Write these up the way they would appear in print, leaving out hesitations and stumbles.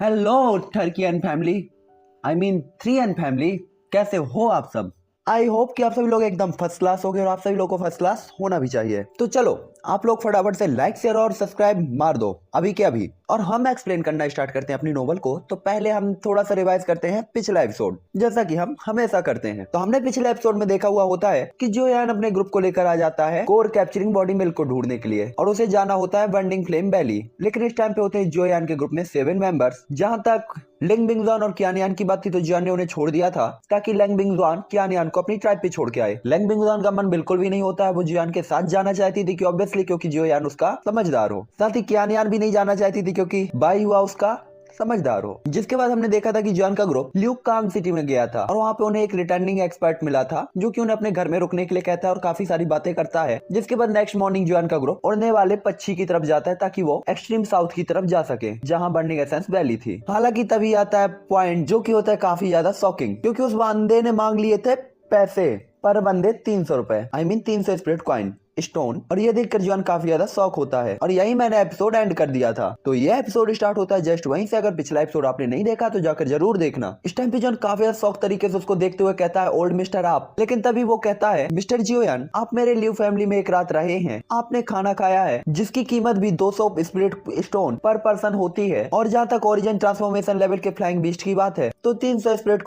Hello Turkian family, I mean 3N family. कैसे हो आप सब? आई होप कि आप सभी लोग एकदम फर्स्ट क्लास हो गए और आप सभी लोगों को फर्स्ट क्लास होना भी चाहिए। तो चलो आप लोग फटाफट से लाइक शेयर और सब्सक्राइब मार दो अभी के अभी, और हम एक्सप्लेन करना स्टार्ट करते हैं अपनी नोवेल को। तो पहले हम थोड़ा सा रिवाइज करते हैं पिछला एपिसोड, जैसा कि हम हमेशा करते हैं। तो हमने पिछले एपिसोड में देखा हुआ होता है कि जोयान अपने ग्रुप को लेकर आ जाता है कोर कैप्चरिंग बॉडी मिल्क को ढूंढने के लिए, और उसे जाना होता है बर्निंग फ्लेम वैली। लेकिन इस टाइम पे होते हैं जोयान के ग्रुप में 7 मेंबर्स। जहां तक लिंग बिंगजॉन और कियानियान की बात थी तो जियान ने उन्हें छोड़ दिया था ताकि लिंग बिंगजॉन कियानियान को अपनी ट्राइब पे छोड़ के आए। लिंग बिंगजॉन का मन बिल्कुल भी नहीं होता है, वो जियान के साथ जाना चाहती थी कि ऑब्वियसली क्योंकि जियान उसका समझदार हो। साथ ही कियानियान भी नहीं जाना चाहती थी क्योंकि भाई हुआ उसका समझदार हो। जिसके बाद हमने देखा था कि जॉन का ग्रुप ल्यूक कांग सिटी में गया था और वहां पे उन्हें एक रिटर्निंग एक्सपर्ट मिला था जो कि उन्हें अपने घर में रुकने के लिए कहता है और काफी सारी बातें करता है। जिसके बाद नेक्स्ट मॉर्निंग जॉन का ग्रुप उड़ने वाले पक्षी की तरफ जाता है ताकि वो एक्सट्रीम साउथ की तरफ जा सके जहां बर्निंग एसेंस वैली थी। हालांकि तभी आता है पॉइंट जो कि होता है काफी ज्यादा शॉकिंग, क्योंकि उस बंदे ने मांग लिए थे पैसे पर बंदे 300 रुपए, I mean 300 spirit coin stone. और ये देखकर जॉन काफी ज्यादा शॉक होता है और यही मैंने एपिसोड एंड कर दिया था। तो ये एपिसोड स्टार्ट होता है जस्ट वहीं से। अगर पिछला एपिसोड आपने नहीं देखा तो जाकर जरूर देखना। इस टाइम पे जॉन काफी ज्यादा शॉक तरीके से उसको देखते हुए कहता है ओल्ड मिस्टर आप। लेकिन तभी वो कहता है मिस्टर जियोयान आप मेरे लिव फैमिली में एक रात रहे हैं, आपने खाना खाया है जिसकी कीमत भी 200 स्पिरिट स्टोन पर पर्सन होती है, और जहाँ तक ओरिजिन ट्रांसफॉर्मेशन लेवल के फ्लाइंग बीस्ट की बात है तो 300 स्पिरिट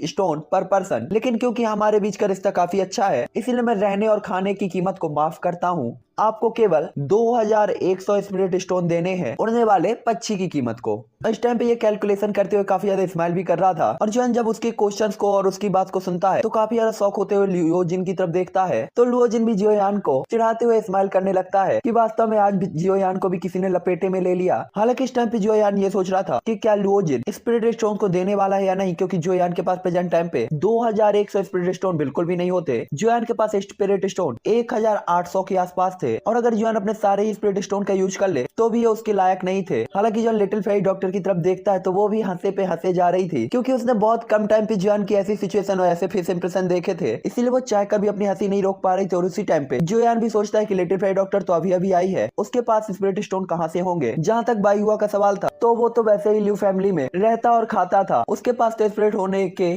स्टोन पर पर्सन। लेकिन क्योंकि हमारे बीच का रिश्ता काफी अच्छा है इसीलिए मैं रहने और खाने की कीमत को माफ करता हूँ। आपको केवल 2100 स्पिरिट स्टोन देने हैं उड़ने वाले पक्षी की कीमत को। इस टाइम पे ये कैलकुलेशन करते हुए काफी ज्यादा स्माइल भी कर रहा था, और जॉन जब उसके क्वेश्चंस को और उसकी बात को सुनता है तो काफी ज्यादा शौक होते हुए लुओजिन की तरफ देखता है। तो लुओजिन भी जियोयान को चिढ़ाते हुए स्माइल करने लगता है कि वास्तव में आज भी जियोयान को भी किसी ने लपेटे में ले लिया। हालांकि इस टाइम पे जियोयान ये सोच रहा था कि क्या लुओजिन स्पिरिट स्टोन को देने वाला है या नहीं, क्योंकि जियोयान के पास प्रेजेंट टाइम पे 2100 स्पिरिट स्टोन बिल्कुल भी नहीं होते। जियोयान के पास स्पिरिट स्टोन 1800 के आसपास थे, और अगर जियोयान अपने सारे ही स्पिरिट स्टोन का यूज कर ले तो भी ये उसके लायक नहीं थे। हालांकि जब लिटिल फेरी डॉक्टर की तरफ देखता है तो वो भी हंसे पे हंसे जा रही थी, क्योंकि उसने बहुत कम टाइम पे जियोयान की ऐसी सिचुएशन और ऐसे फेस इंप्रेशन देखे थे, इसीलिए वो चाहकर भी अपनी हंसी नहीं रोक पा रही थी। और उसी टाइम पे जियोयान भी सोचता है कि लिटिल फेरी डॉक्टर तो अभी अभी आई है, उसके पास स्पिरिट स्टोन कहाँ से होंगे। जहाँ तक बाई हुआ का सवाल था तो वो तो वैसे ही लिव फैमिली में रहता और खाता था, उसके पास तो स्पिरिट होने के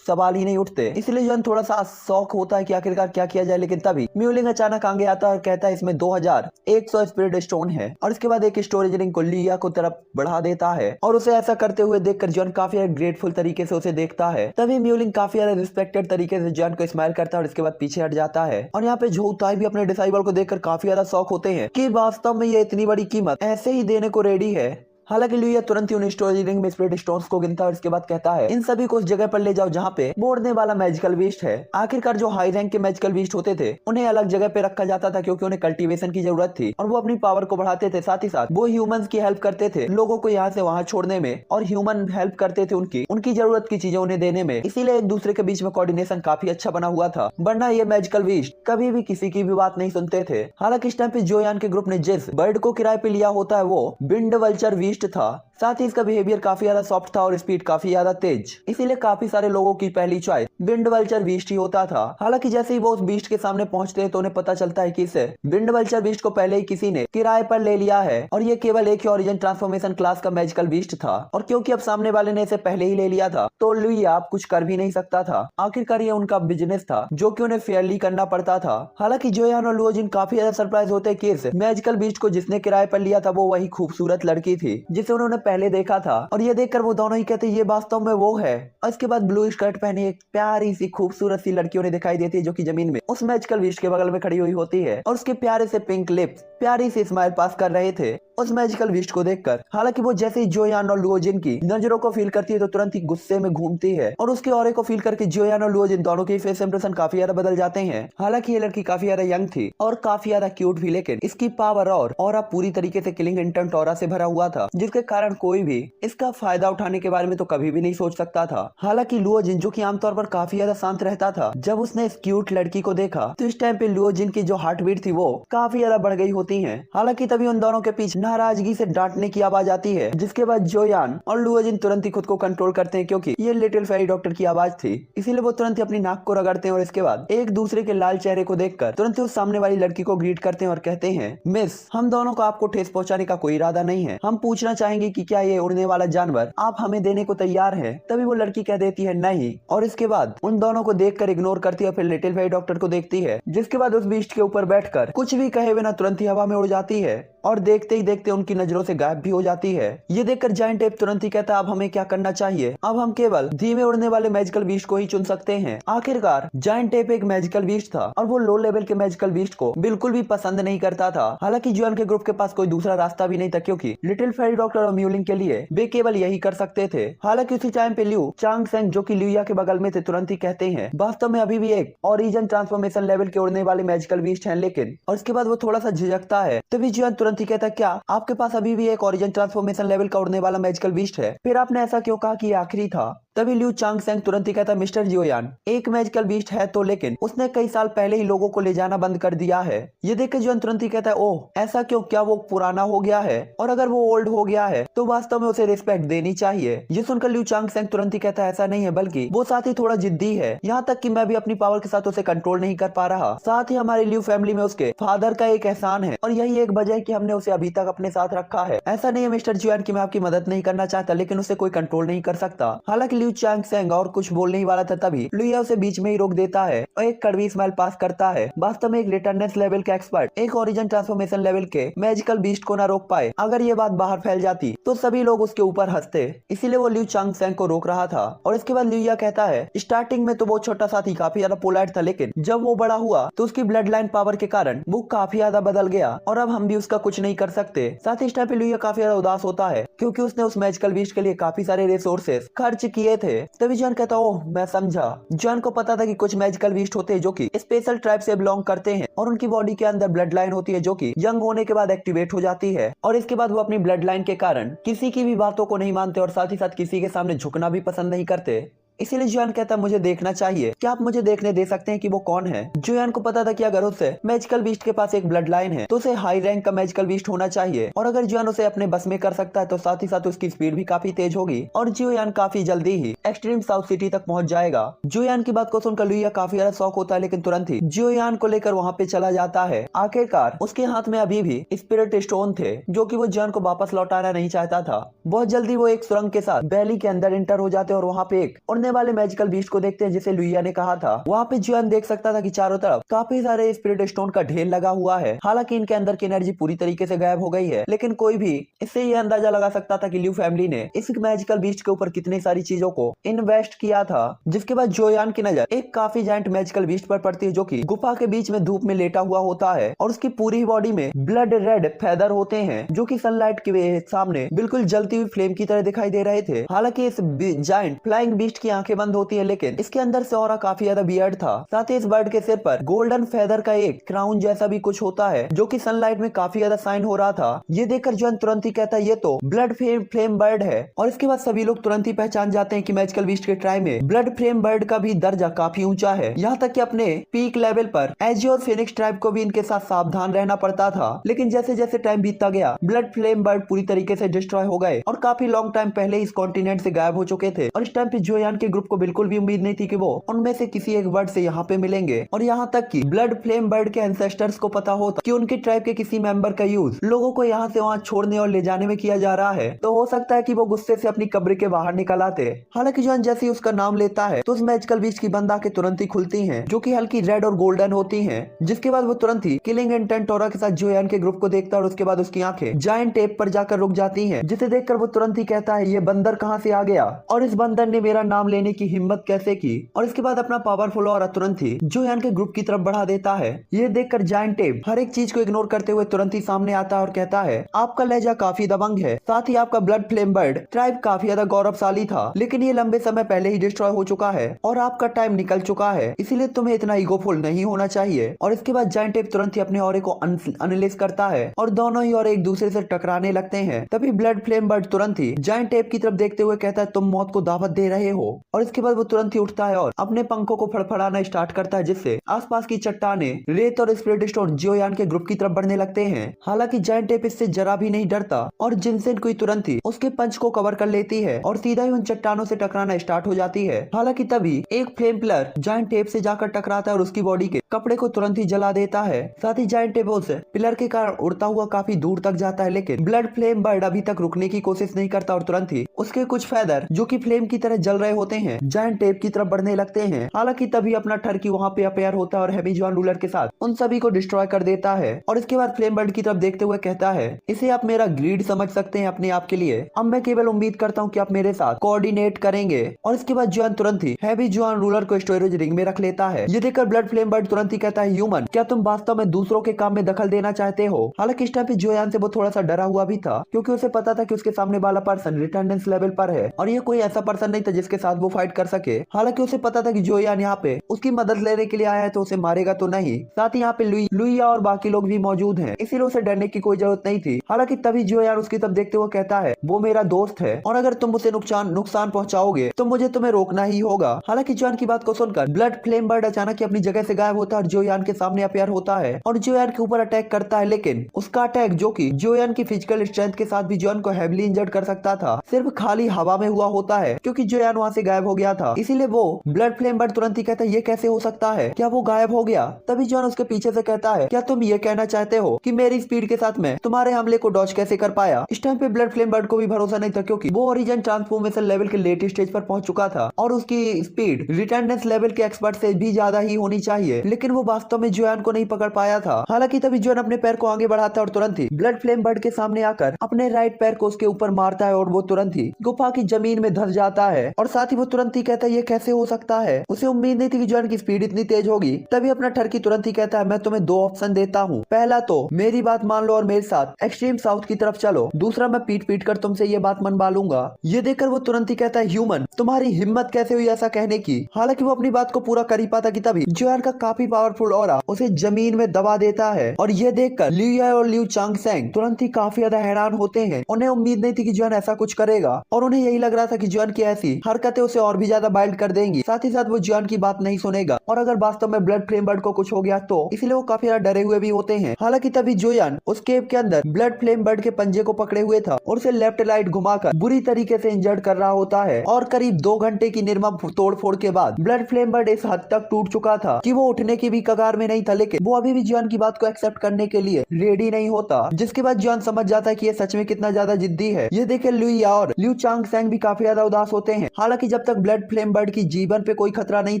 सवाल ही नहीं उठते। इसलिए जॉन थोड़ा सा शौक होता है कि आखिरकार क्या किया जाए। लेकिन तभी म्यूलिंग अचानक आगे आता है और कहता है इसमें 2100 स्पिरिट स्टोन है, और इसके बाद एक स्टोरेज रिंग को लिया को तरफ बढ़ा देता है, और उसे ऐसा करते हुए देखकर जॉन काफी ग्रेटफुल तरीके से उसे देखता है। तभी म्यूलिंग काफी ज्यादा रिस्पेक्टेड तरीके से जॉन को स्माइल करता है और इसके बाद पीछे हट जाता है। और यहाँ पे झोताई भी अपने डिसाइबल को देखकर काफी ज्यादा शौक होते हैं कि वास्तव में ये इतनी बड़ी कीमत ऐसे ही देने को रेडी है। हालांकि लुइया तुरंत ही उन स्टोरेज रिंग में स्पिरिट स्टोन्स को गिनता है और इसके बाद कहता है इन सभी को उस जगह पर ले जाओ जहाँ पे मोड़ने वाला मैजिकल बीस्ट है। आखिरकार जो हाई रैंक के मैजिकल बीस्ट होते थे उन्हें अलग जगह पे रखा जाता था क्योंकि उन्हें कल्टीवेशन की जरूरत थी और वो अपनी पावर को बढ़ाते थे। साथ ही साथ वो ह्यूमंस की हेल्प करते थे लोगों को यहाँ से वहाँ छोड़ने में, और ह्यूमन हेल्प करते थे उनकी जरूरत की चीजें उन्हें देने में। इसीलिए एक दूसरे के बीच में कोऑर्डिनेशन काफी अच्छा बना हुआ था, वरना ये मैजिकल बीस्ट कभी भी किसी की भी बात नहीं सुनते थे। हालांकि इस टाइम पे जोयान के ग्रुप ने जिस बर्ड को किराए पे लिया होता है वो बिंड वल्चर बीस्ट था। साथ ही इसका बिहेवियर काफी ज्यादा सॉफ्ट था और स्पीड काफी ज्यादा तेज, इसीलिए काफी सारे लोगों की पहली चॉइस बिंड वल्चर बीस्ट ही होता था। हालांकि जैसे ही वो उस बीस्ट के सामने पहुंचते हैं तो उन्हें पता चलता है कि इसे बिंड वल्चर बीस्ट को पहले ही किसी ने किराए पर ले लिया है, और ये केवल एक ही ओरिजिन ट्रांसफॉर्मेशन क्लास का मैजिकल बीस्ट था। और क्योंकि अब सामने वाले ने इसे पहले ही ले लिया था तो लुइया कुछ कर भी नहीं सकता था। आखिरकार ये उनका बिजनेस था जो कि उन्हें फेयरली करना पड़ता था। हालांकि जोयान और लुओजिन काफी ज्यादा सरप्राइज होते हैं कि इस मैजिकल बीस्ट को जिसने किराए पर लिया था वो वही खूबसूरत लड़की थी जिसे उन्होंने पहले देखा था, और ये देखकर वो दोनों ही कहते ये वास्तव में वो है। और इसके बाद ब्लू स्कर्ट पहने एक प्यारी सी खूबसूरत सी लड़की उन्हें दिखाई देती है जो कि जमीन में उस मैजिकल बीस्ट के बगल में खड़ी हुई होती है, और उसके प्यारे से पिंक लिप्स प्यारी सी स्माइल पास कर रहे थे उस मैजिकल बीस्ट को देखकर। हालांकि वो जैसे ही जोयान और लुओजिन की नजरों को फील करती है तो तुरंत ही गुस्से में घूमती है, और उसके ऑरे को फील करके जोयान और लुओजिन दोनों के फेस इंप्रेशन काफी ज्यादा बदल जाते हैं। हालांकि ये लड़की काफी ज्यादा यंग थी और काफी ज्यादा क्यूट भी, लेकिन इसकी पावर और ऑरा पूरी तरीके से किलिंग इंटेंट ऑरा से भरा हुआ था, जिसके कारण कोई भी इसका फायदा उठाने के बारे में तो कभी भी नहीं सोच सकता था। हालांकि लुओजिन जो कि आमतौर पर काफी ज्यादा शांत रहता था, जब उसने इस क्यूट लड़की को देखा तो इस टाइम पे लुओजिन की जो हार्ट बीट थी वो काफी ज्यादा बढ़ गई होती है। हालांकि तभी उन दोनों के पीछे नाराजगी से डांटने की आवाज आती है, जिसके बाद जोयान और लुओजिन तुरंत ही खुद को कंट्रोल करते हैं क्योंकि ये लिटिल फेरी डॉक्टर की आवाज थी। इसीलिए वो तुरंत ही अपनी नाक को रगड़ते हैं और इसके बाद एक दूसरे के लाल चेहरे को देखकर तुरंत ही उस सामने वाली लड़की को ग्रीट करते हैं और कहते हैं, मिस, हम दोनों को आपको ठेस पहुंचाने का कोई इरादा नहीं है। हम पूछना चाहेंगे कि क्या ये उड़ने वाला जानवर आप हमें देने को तैयार है। तभी वो लड़की कह देती है नहीं, और इसके बाद उन दोनों को देखकर इग्नोर करती है, फिर लिटिल फेरी डॉक्टर को देखती है, जिसके बाद उस बीस्ट के ऊपर बैठकर कुछ भी कहे बिना तुरंत ही हवा में उड़ जाती है और देखते ही देखते उनकी नजरों से गायब भी हो जाती है। ये देखकर जायंट एप तुरंत ही कहता है, अब हमें क्या करना चाहिए, अब हम केवल धीमे उड़ने वाले मैजिकल बीस्ट को ही चुन सकते हैं। आखिरकार जायंट एप एक मैजिकल बीस्ट था और वो लो लेवल के मैजिकल बीस्ट को बिल्कुल भी पसंद नहीं करता था। हालांकि जुआन के ग्रुप के पास कोई दूसरा रास्ता भी नहीं था क्योंकि लिटिल फेरी डॉक्टर और म्यूलिंग के लिए वे केवल यही कर सकते थे। हालांकि उसी टाइम पे लिू चांग सेंग, जो कि लिया के बगल में थे, तुरंत ही कहते हैं, वास्तव में अभी भी एक ओरिजिन ट्रांसफॉर्मेशन लेवल के उड़ने वाले मैजिकल बीस्ट हैं, लेकिन, और इसके बाद वो थोड़ा सा झिझकता है। तभी जुआन तुरंत ही कहता है, क्या आपके पास अभी भी एक ओरिजिन ट्रांसफॉर्मेशन लेवल का उड़ने वाला मैजिकल बीस्ट है? फिर आपने ऐसा क्यों कहा कि ये आखिरी था? तभी लिू चांग सेंग तुरंत ही कहता, मिस्टर जियोयान, एक मैजिकल बीस्ट है तो, लेकिन उसने कई साल पहले ही लोगों को ले जाना बंद कर दिया है। ये देख के जुआन तुरंत ही कहता है, ओह ऐसा क्यों, क्या वो पुराना हो गया है? और अगर वो ओल्ड हो गया है तो वास्तव में उसे रिस्पेक्ट देनी चाहिए। ये सुनकर लिू चांग सेंग तुरंत ही कहता है, ऐसा नहीं है, बल्कि वो साथ ही थोड़ा जिद्दी है, यहाँ तक कि मैं भी अपनी पावर के साथ उसे कंट्रोल नहीं कर पा रहा। साथ ही हमारी लिू फैमिली में उसके फादर का एक एहसान है और यही एक वजह है कि हमने उसे अभी तक अपने साथ रखा है। ऐसा नहीं है मिस्टर जियोयान कि मैं आपकी मदद नहीं करना चाहता, लेकिन उसे कोई कंट्रोल नहीं कर सकता। हालांकि लिू चांग सेंग और कुछ बोलने ही वाला था, तभी लुया उसे बीच में ही रोक देता है और एक कड़वी स्माइल पास करता है। वास्तव में एक रिटर्नेंस लेवल के एक्सपर्ट एक ओरिजिन ट्रांसफॉर्मेशन लेवल के मैजिकल बीस्ट को ना रोक पाए। अगर ये बात बाहर फैल जाती तो सभी लोग उसके ऊपर हंसते, इसीलिए वो लिू चांग सेंग को रोक रहा था। और इसके बाद लुया कहता है, स्टार्टिंग में तो वो छोटा साथी काफी ज्यादा पोलाइट था, लेकिन जब वो बड़ा हुआ तो उसकी ब्लड लाइन पावर के कारण वो काफी ज्यादा बदल गया और अब हम भी उसका कुछ नहीं कर सकते। साथ ही इस टाइम पे लुया काफी ज्यादा उदास होता है क्योंकि उसने उस मैजिकल बीस्ट के लिए काफी सारे रिसोर्सेस खर्च किए थे। तभी जॉन कहता, ओह मैं समझा। जॉन को पता था कि कुछ मैजिकल बीस्ट होते हैं जो कि स्पेशल ट्राइब से बिलोंग करते हैं और उनकी बॉडी के अंदर ब्लड लाइन होती है जो कि यंग होने के बाद एक्टिवेट हो जाती है और इसके बाद वो अपनी ब्लड लाइन के कारण किसी की भी बातों को नहीं मानते और साथ ही साथ किसी के सामने झुकना भी पसंद नहीं करते। इसीलिए जुआन कहता, मुझे देखना चाहिए, क्या आप मुझे देखने दे सकते हैं कि वो कौन है? जुआन को पता था कि अगर उससे मैजिकल बीस्ट के पास एक ब्लड लाइन है तो उसे हाई रैंक का मैजिकल बीस्ट होना चाहिए और अगर जुआन उसे अपने बस में कर सकता है तो साथ ही साथ उसकी स्पीड भी काफी तेज होगी और जुआन काफी जल्दी ही एक्सट्रीम साउथ सिटी तक पहुंच जाएगा। जुआन की बात को सुनकर लुया काफी ज्यादा शौक होता है, लेकिन तुरंत ही जुआन को लेकर वहाँ पे चला जाता है। आखिरकार उसके हाथ में अभी भी स्पिरिट स्टोन थे जो कि वो जुआन को वापस लौटाना नहीं चाहता था। बहुत जल्दी वो एक सुरंग के साथ वैली के अंदर एंटर हो जाते हैं और वहाँ पे एक वाले मैजिकल बीस्ट को देखते हैं जिसे लुइया ने कहा था। वहाँ पे जुआन देख सकता था कि चारों तरफ काफी सारे स्पिरिट स्टोन का ढेर लगा हुआ है। हालांकि इनके अंदर की एनर्जी पूरी तरीके से गायब हो गई है, लेकिन कोई भी इससे ये अंदाजा लगा सकता था कि लियू फैमिली ने इस मैजिकल बीस्ट के ऊपर कितनी सारी चीजों को इन्वेस्ट किया था। जिसके बाद जोयान की नजर एक काफी जायंट मैजिकल बीस्ट पर पड़ती है जो कि गुफा के बीच में धूप में लेटा हुआ होता है और उसकी पूरी बॉडी में ब्लड रेड फेदर होते हैं जो कि सनलाइट के सामने बिल्कुल जलती हुई फ्लेम की तरह दिखाई दे रहे थे। हालांकि इस जायंट फ्लाइंग बीस्ट की आंखें बंद होती है, लेकिन इसके अंदर से ऑरा काफी ज्यादा बियर्ड था। साथ ही इस बर्ड के सिर पर गोल्डन फेदर का एक क्राउन जैसा भी कुछ होता है जो कि सनलाइट में काफी ज्यादा शाइन हो रहा था। ये देखकर जॉन तुरंत ही कहता है ये तो ब्लड फ्लेम बर्ड है और इसके बाद सभी लोग तुरंत ही पहचान जाते हैं कि मैजिकल बीस्ट के ट्राई में ब्लड फ्लेम बर्ड का भी दर्जा काफी ऊंचा है। यहाँ तक कि अपने पीक लेवल पर एजियोर फिनिक्स ट्राइब को भी इनके साथ सावधान रहना पड़ता था, लेकिन जैसे जैसे टाइम बीतता गया ब्लड फ्लेम बर्ड पूरी तरीके से डिस्ट्रॉय हो गए और काफी लॉन्ग टाइम पहले इस कॉन्टिनेंट से गायब हो चुके थे। और इस टाइम पे जोयान के ग्रुप को बिल्कुल भी उम्मीद नहीं थी कि वो उनमें से किसी एक बर्ड से यहाँ पे मिलेंगे और यहाँ तक कि ब्लड फ्लेम बर्ड के एंसेस्टर्स को पता होता कि उनकी ट्राइब के किसी मेंबर का यूज लोगों को यहाँ से वहाँ छोड़ने और ले जाने में किया जा रहा है, तो हो सकता है कि वो गुस्से से अपनी कब्र के बाहर निकल आते। हालांकि जोयान जैसे ही उसका नाम लेता है तो उस मैजिकल बीस्ट की बंद आंखें तुरंत ही खुलती हैं जो कि हल्की रेड और गोल्डन होती हैं। जिसके बाद वो तुरंत ही किलिंग इंटेंट टोरा के साथ जोयान के ग्रुप को देखता है और उसके बाद उसकी आंखें जायंट टेप पर जाकर रुक जाती हैं, जिसे देखकर वो तुरंत ही कहता है ये बंदर कहाँ से आ गया और इस बंदर ने मेरा नाम लेने की हिम्मत कैसे की। और इसके बाद अपना पावरफुल ऑरा तुरंत ही जोयान के ग्रुप की तरफ बढ़ा देता है। ये देखकर जायंट टेप हर एक चीज को इग्नोर करते हुए तुरंत ही सामने आता है और कहता है आपका लहजा काफी दबंग है, साथ ही आपका ब्लड फ्लेम बर्ड ट्राइब काफी ज्यादा गौरवशाली था, लेकिन ये लंबे समय पहले ही डिस्ट्रॉय हो चुका है और आपका टाइम निकल चुका है, इसीलिए तुम्हें इतना ईगोफुल नहीं होना चाहिए। और इसके बाद जायंट टेप तुरंत ही अपने ऑरे को अनलिस्ट करता है और दोनों ही और एक दूसरे से टकराने लगते हैं। तभी ब्लड फ्लेम बर्ड तुरंत ही जायंट टेप की तरफ देखते हुए कहता है तुम मौत को दावत दे रहे हो। और इसके बाद वो तुरंत ही उठता है और अपने पंखों को फड़फड़ाना स्टार्ट करता है, जिससे आसपास की चट्टानें, रेत और स्प्लिट स्टोन जियोयान के ग्रुप की तरफ बढ़ने लगते हैं। हालांकि जायंट एप इससे जरा भी नहीं डरता और जिनसेन कोई तुरंत ही उसके पंच को कवर कर लेती है और सीधा ही उन चट्टानों से टकराना स्टार्ट हो जाती है। हालांकि तभी एक फ्लेम पिलर जायंट एप से जाकर टकराता है और उसकी बॉडी के कपड़े को तुरंत ही जला देता है। साथ ही जायंट एप उस पिलर के कारण उड़ता हुआ काफी दूर तक जाता है, लेकिन ब्लड फ्लेम बर्ड अभी तक रुकने की कोशिश नहीं करता और तुरंत ही उसके कुछ फेदर जो कि फ्लेम की तरह जल रहे होते हैं जायंट एप की तरफ बढ़ने लगते हैं। हालांकि तभी अपना टर्की वहां पे अपेयर होता है और हेवी जॉन रूलर के साथ उन सभी को डिस्ट्रॉय कर देता है और इसके बाद फ्लेम बर्ड की तरफ देखते हुए कहता है, इसे आप मेरा ग्रीड समझ सकते हैं अपने आप के लिए, अब मैं केवल उम्मीद करता हूँ कि आप मेरे साथ कोऑर्डिनेट करेंगे। और इसके बाद जॉन तुरंत ही हैवी जॉन रूलर को स्टोरेज रिंग में रख लेता है। ये देखकर ब्लड फ्लेम बर्ड तुरंत ही कहता है, ह्यूमन क्या तुम वास्तव में दूसरों के काम में दखल देना चाहते हो? हालांकि इस टाइम पे जोयान से वो थोड़ा सा डरा हुआ भी था, क्योंकि उसे पता था कि उसके सामने वाला पर्सन रिटेंडेंस लेवल पर है और ये कोई ऐसा पर्सन नहीं था जिसके साथ वो फाइट कर सके। हालांकि उसे पता था कि जोयान यहाँ पे उसकी मदद लेने के लिए आया है तो उसे मारेगा तो नहीं। साथ ही यहाँ पे लुइया और बाकी लोग भी मौजूद हैं, इसीलिए उसे डरने की कोई जरूरत नहीं थी। हालांकि तभी जोयान उसकी तरफ देखते हुए कहता है, वो मेरा दोस्त है और अगर तुम उसे नुकसान पहुंचाओगे तो मुझे तुम्हें रोकना ही होगा। हालांकि जोयान की बात को सुनकर ब्लड फ्लेम बर्ड अचानक अपनी जगह से गायब होता है और जोयान के सामने अपेयर होता है और जोयान के ऊपर अटैक करता है, लेकिन उसका अटैक जो कि जोयान की फिजिकल स्ट्रेंथ के साथ भी जोयान को हेवली इंजर्ड कर सकता था, सिर्फ खाली हवा में हुआ होता है, क्योंकि जोयान वहां से गायब हो गया था। इसीलिए वो ब्लड फ्लेम बर्ड तुरंत ही कहता है, ये कैसे हो सकता है, क्या वो गायब हो गया? तभी जोयान उसके पीछे से कहता है, क्या तुम ये कहना चाहते हो कि मेरी स्पीड के साथ में तुम्हारे हमले को डॉज कैसे कर पाया? इस टाइम पे ब्लड फ्लेम बर्ड को भी भरोसा नहीं था, क्योंकि वो ओरिजिन ट्रांसफॉर्मेशन लेवल के लेट स्टेज पर पहुंच चुका था और उसकी स्पीड रिटेंडेंस लेवल के एक्सपर्ट से भी ज्यादा ही होनी चाहिए, लेकिन वो वास्तव में जोयान को नहीं पकड़ पाया था। हालांकि तभी जोयान अपने पैर को आगे बढ़ाता है और तुरंत ही ब्लड फ्लेम बर्ड के सामने आकर अपने राइट पैर को उसके ऊपर मारता है और वो तुरंत ही गुफा की जमीन में धंस जाता है। और साथ ही वो तुरंत ही कहता है, ये कैसे हो सकता है? उसे उम्मीद नहीं थी कि जोयान की स्पीड इतनी तेज होगी। तभी अपना टर्की तुरंत ही कहता है, मैं तुम्हें दो ऑप्शन देता हूँ, पहला तो मेरी बात मान लो और मेरे साथ एक्सट्रीम साउथ की तरफ चलो, दूसरा मैं पीट पीट कर तुमसे ये बात मनवा लूंगा। ये देखकर वो तुरंत ही कहता है, ह्यूमन तुम्हारी हिम्मत कैसे हुई ऐसा कहने की? हालांकि वो अपनी बात को पूरा कर ही पाता कि तभी जोयान का काफी पावरफुल ऑरा उसे जमीन में दबा देता है और ये देखकर लिया और लिu चांगसेंग तुरंत ही काफी ज्यादा हैरान होते हैं। उन्हें उम्मीद नहीं थी कि जोयान ऐसा कुछ करेगा और उन्हें यही लग रहा था कि जोयान की ऐसी हरकतें उसे और भी ज्यादा बाइल्ड कर देंगी। साथ ही साथ वो जोयान की बात नहीं सुनेगा और अगर वास्तव में ब्लड फ्लेम बर्ड को कुछ हो गया तो, इसलिए वो काफी ज्यादा डरे हुए भी होते हैं। हालांकि तभी जोयान उस केव के अंदर ब्लड फ्लेम बर्ड के पंजे को पकड़े हुए था और उसे लेफ्ट राइट घुमाकर बुरी तरीके से इंजर्ड कर रहा होता है और करीब 2 घंटे की निर्मम तोड़फोड़ के बाद ब्लड फ्लेम बर्ड इस हद तक टूट चुका था कि वो उठने की भी कगार में नहीं था, लेकिन वो अभी भी जोयान की बात को एक्सेप्ट करने के लिए रेडी नहीं होता, जिसके बाद जोयान समझ जाता है कि ये सच में कितना ज्यादा जिद्दी है। ये देखे लुइया और लिu चांगसेंग भी काफी ज्यादा उदास होते हैं। हालांकि जब तक ब्लड फ्लेम बर्ड की जीवन पे कोई खतरा नहीं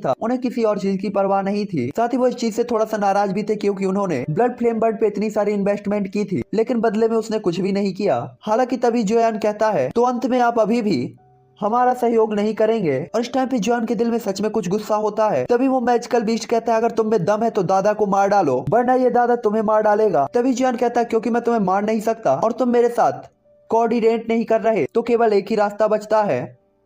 था, उन्हें किसी और चीज की परवाह नहीं थी। साथ ही वो इस चीज से थोड़ा सा नाराज भी थे, क्योंकि उन्होंने ब्लड फ्लेम बर्ड पे इतनी सारी इन्वेस्टमेंट की थी, लेकिन बदले में उसने कुछ भी नहीं किया। हालांकि तभी जोयान कहता है, तो अंत में आप अभी भी हमारा सहयोग नहीं करेंगे? और इस टाइम पे जोयान के दिल में सच में कुछ गुस्सा होता है। तभी वो मैजिकल बीस्ट कहता है, अगर तुम में दम है तो दादा को मार डालो, वरना ये दादा तुम्हें मार डालेगा। तभी जोयान कहता है, क्योंकि मैं तुम्हें मार नहीं सकता और तुम मेरे साथ कोऑर्डिनेट नहीं कर रहे, तो केवल एक ही रास्ता बचता है,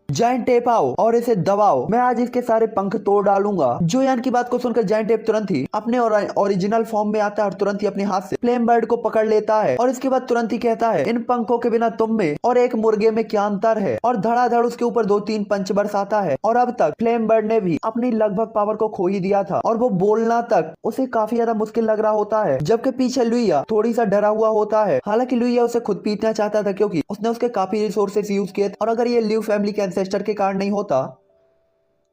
जायंट टेप आओ और इसे दबाओ, मैं आज इसके सारे पंख तोड़ डालूंगा। जोयान की बात को सुनकर जायंट टेप तुरंत ही अपने ओरिजिनल फॉर्म में आता है और तुरंत ही अपने हाथ से फ्लेम बर्ड को पकड़ लेता है और इसके बाद तुरंत ही कहता है, इन पंखों के बिना तुम में और एक मुर्गे में क्या अंतर है? और धड़ाधड़ उसके ऊपर 2-3 पंच बरसाता है और अब तक फ्लेम बर्ड ने भी अपनी लगभग पावर को खो ही दिया था और वो बोलना तक उसे काफी ज्यादा मुश्किल लग रहा होता है, जबकि पीछे लुइया थोड़ी सा डरा हुआ होता है। हालांकि लुइया उसे खुद पीटना चाहता था, क्योंकि उसने उसके काफी रिसोर्सेस यूज किए और अगर ये लिu फैमिली के एंसेस्टर के कारण नहीं होता